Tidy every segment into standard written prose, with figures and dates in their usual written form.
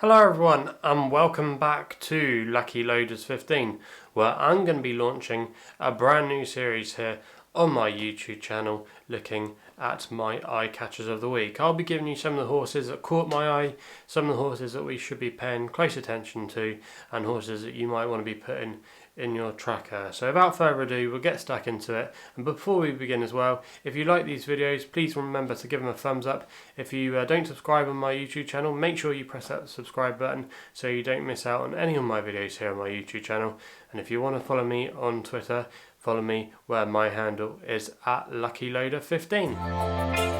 Hello everyone and welcome back to Lucky Loaders 15, where I'm going to be launching a brand new series here on my YouTube channel looking at my eye catchers of the week. I'll be giving you some of the horses that caught my eye, some of the horses that we should be paying close attention to, and horses that you might want to be putting in your tracker. So without further ado, we'll get stuck into it. And before we begin as well, if you like these videos, please remember to give them a thumbs up. If you don't subscribe on my YouTube channel, make sure you press that subscribe button so you don't miss out on any of my videos here on my YouTube channel. And if you want to follow me on Twitter, follow me where my handle is at LuckyLoader15.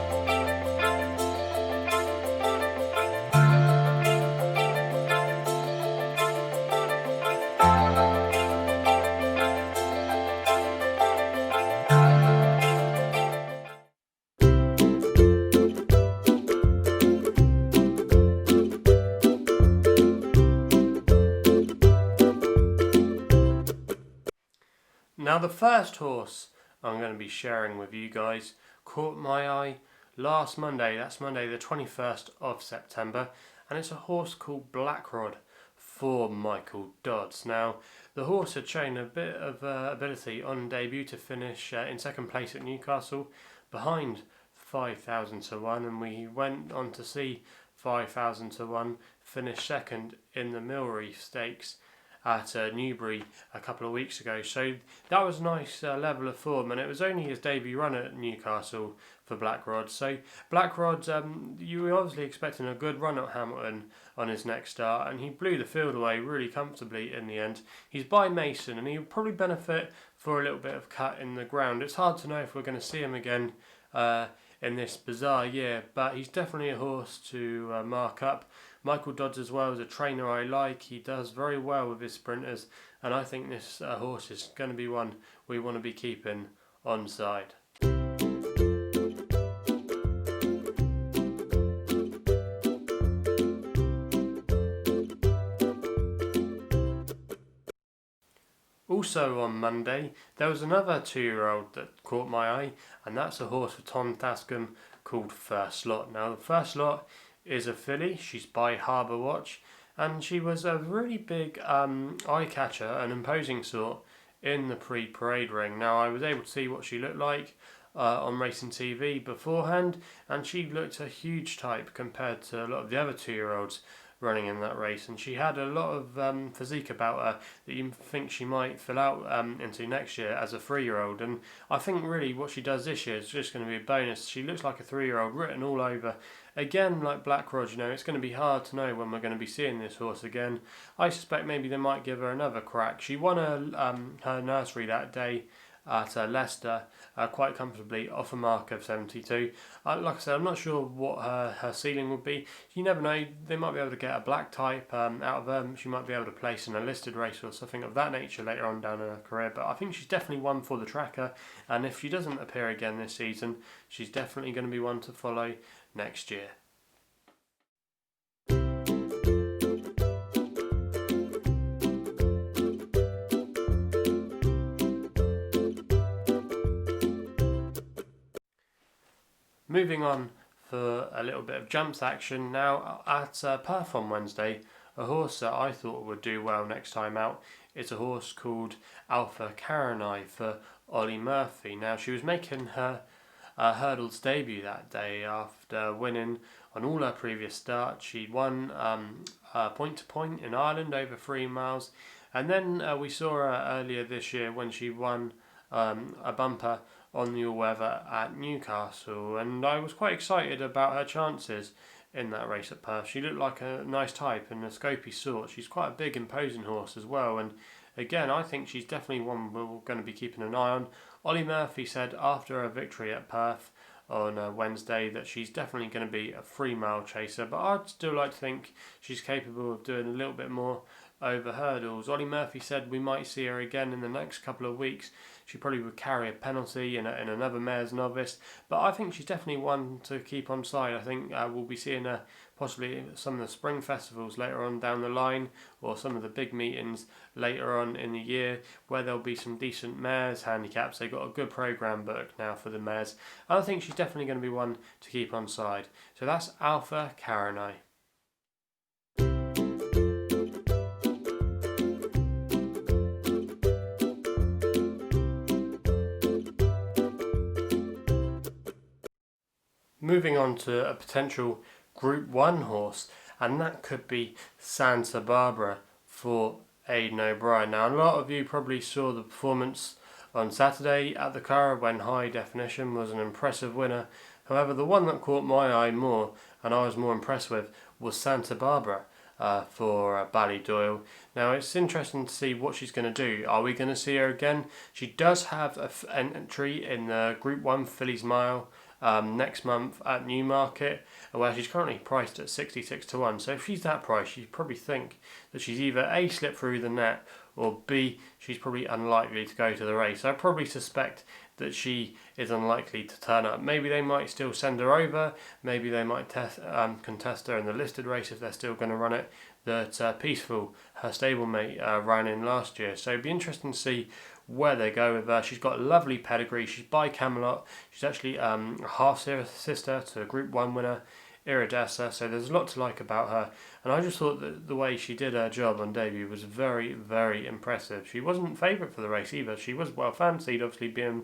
Now the first horse I'm going to be sharing with you guys caught my eye last Monday. That's Monday the 21st of September, and it's a horse called Blackrod for Michael Dods. Now the horse had shown a bit of ability on debut to finish in second place at Newcastle behind 5,000 to 1, and we went on to see 5,000 to 1 finish second in the Millreef Stakes at Newbury a couple of weeks ago. So that was a nice level of form, and it was only his debut run at Newcastle for Blackrod. So Blackrod, you were obviously expecting a good run at Hamilton on his next start, and he blew the field away really comfortably in the end. He's by Mason, and he'll probably benefit for a little bit of cut in the ground. It's hard to know if we're going to see him again in this bizarre year, but he's definitely a horse to mark up. Michael Dods as well is a trainer I like. He does very well with his sprinters, and I think this horse is going to be one we want to be keeping on side. Also on Monday, there was another 2-year-old that caught my eye, and that's a horse for Tom Dascombe called First Lot. Now the First Lot is a filly. She's by Harbour Watch, and she was a really big eye catcher, an imposing sort in the pre-parade ring. Now I was able to see what she looked like on Racing TV beforehand, and she looked a huge type compared to a lot of the other 2-year-olds running in that race, and she had a lot of physique about her that you think she might fill out into next year as a 3-year-old. And I think really what she does this year is just going to be a bonus. She looks like a 3-year-old written all over. Again, like Blackrod, it's going to be hard to know when we're going to be seeing this horse again. I suspect maybe they might give her another crack. She won her nursery that day at Leicester quite comfortably off a mark of 72. Like I said, I'm not sure what her ceiling would be. You never know, they might be able to get a black type out of her. She might be able to place in a listed race or something of that nature later on down in her career, but I think she's definitely one for the tracker, and if she doesn't appear again this season, she's definitely going to be one to follow next year. Moving on for a little bit of jumps action now at Perth on Wednesday. A horse that I thought would do well next time out is a horse called Carinae for Olly Murphy. Now she was making her hurdles debut that day after winning on all her previous starts. She won point to point in Ireland over 3 miles, and then we saw her earlier this year when she won a bumper on the all-weather at Newcastle, and I was quite excited about her chances in that race at Perth. She looked like a nice type and a scopy sort. She's quite a big, imposing horse as well, and again, I think she's definitely one we're going to be keeping an eye on. Olly Murphy said after her victory at Perth on Wednesday that she's definitely going to be a 3-mile chaser, but I'd still like to think she's capable of doing a little bit more over hurdles. Olly Murphy said we might see her again in the next couple of weeks. She probably would carry a penalty in another Mayor's Novice, but I think she's definitely one to keep on side. I think we'll be seeing her possibly some of the spring festivals later on down the line, or some of the big meetings later on in the year where there'll be some decent mares handicaps. They've got a good programme booked now for the mares. I think she's definitely going to be one to keep on side. So that's Carinae. Moving on to a potential Group 1 horse, and that could be Santa Barbara for Aidan O'Brien. Now, a lot of you probably saw the performance on Saturday at the Curragh when High Definition was an impressive winner. However, the one that caught my eye more and I was more impressed with was Santa Barbara for Ballydoyle. Now, it's interesting to see what she's going to do. Are we going to see her again? She does have an entry in the Group 1 Fillies Mile next month at Newmarket, where she's currently priced at 66 to 1. So if she's that price, you probably think that she's either A, slipped through the net, or B, she's probably unlikely to go to the race. I probably suspect that she is unlikely to turn up. Maybe they might still send her over, maybe they might contest her in the listed race if they're still going to run it, that Peaceful, her stablemate, ran in last year. So it'd be interesting to see where they go with her. She's got a lovely pedigree. She's by Camelot. She's actually a half sister to a Group 1 winner, Iridessa, so there's a lot to like about her, and I just thought that the way she did her job on debut was very, very impressive. She wasn't favourite for the race either. She was well fancied, obviously being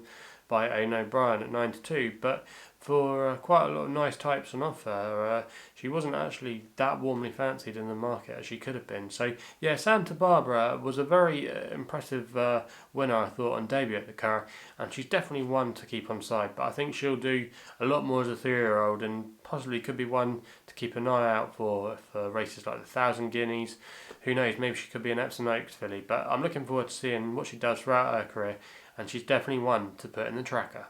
by Aidan O'Brien at 9 to 2, but for quite a lot of nice types on offer, she wasn't actually that warmly fancied in the market as she could have been. So yeah, Santa Barbara was a very impressive winner, I thought, on debut at the Curragh, and she's definitely one to keep on side, but I think she'll do a lot more as a 3-year-old and possibly could be one to keep an eye out for races like the 1,000 Guineas. Who knows, maybe she could be an Epsom Oaks filly, but I'm looking forward to seeing what she does throughout her career, and she's definitely one to put in the tracker.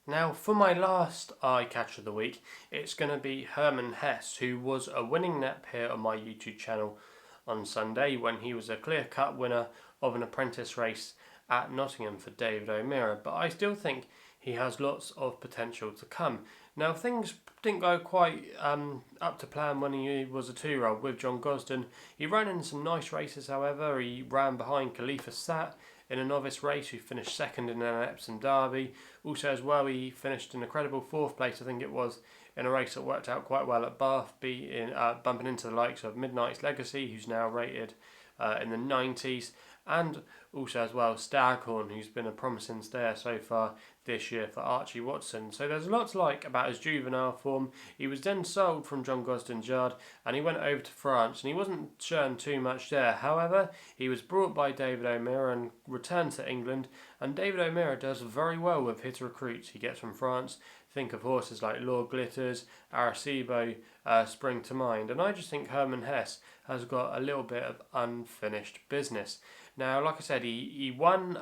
Now, for my last eye catcher of the week, it's going to be Herman Hesse, who was a winning nep here on my YouTube channel on Sunday when he was a clear-cut winner of an apprentice race at Nottingham for David O'Meara. But I still think he has lots of potential to come. Now, things didn't go quite up to plan when he was a 2-year-old with John Gosden. He ran in some nice races, however. He ran behind Khalifa Sat in a novice race, who finished second in an Epsom Derby. Also as well, he finished in a credible 4th place, I think it was, in a race that worked out quite well at Bath, bumping into the likes of Midnight's Legacy, who's now rated in the 90s, and also as well Staghorn, who's been a promising stayer so far this year for Archie Watson. So there's a lot to like about his juvenile form. He was then sold from John Gosden's yard and he went over to France, and he wasn't shown too much there. However, he was brought by David O'Meara and returned to England, and David O'Meara does very well with his recruits he gets from France. Think of horses like Lord Glitters, Arecibo spring to mind, and I just think Herman Hesse has got a little bit of unfinished business. Now, like I said, he won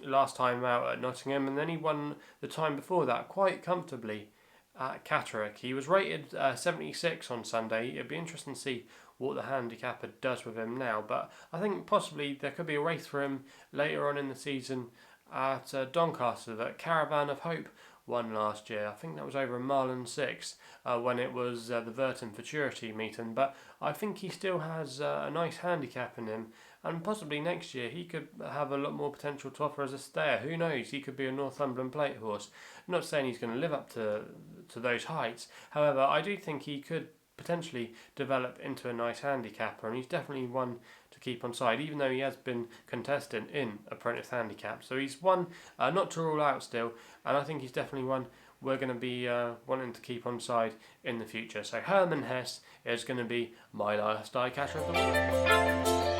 last time out at Nottingham, and then he won the time before that quite comfortably at Catterick. He was rated 76 on Sunday. It'd be interesting to see what the handicapper does with him now, but I think possibly there could be a race for him later on in the season at Doncaster that Caravan of Hope won last year. I think that was over a mile and 6 when it was the Verton Futurity meeting, but I think he still has a nice handicap in him, and possibly next year he could have a lot more potential to offer as a stayer. Who knows, he could be a Northumberland Plate horse. I'm not saying he's going to live up to those heights, however I do think he could potentially develop into a nice handicapper, and he's definitely one to keep on side, even though he has been contesting in apprentice handicap. So he's one not to rule out still, and I think he's definitely one we're going to be wanting to keep on side in the future. So Herman Hesse is going to be my last eye catcher of the week.